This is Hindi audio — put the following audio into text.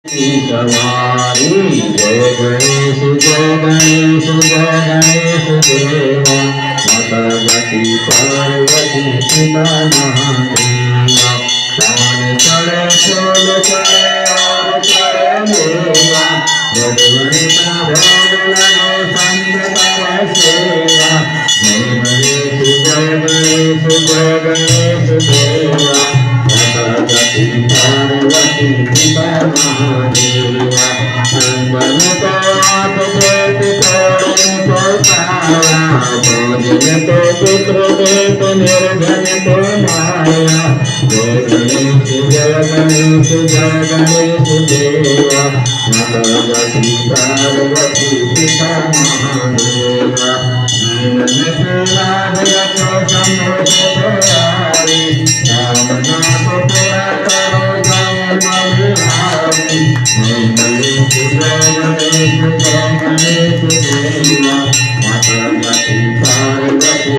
सवारी जय गणेश जय गणेश देवा माता गति पार्वती पिता महादेवा पान चढ़े फूल चढ़े और चढ़े मेवा भगवंता भोग लगो संत कर सेवा जय गणेश देवा माता गति पार्वती पिता महादेवा मन तो आप देत तोड़े तो तारा भोजन तो पुत्र देत निर्धन तो माया जय गणेश देवा माता गति पार्वती पिता महादेवा जीवन से लाभ रखो समोष प्यारी राम नाम पूरा करो जय मधुरारी जय गणेश देवा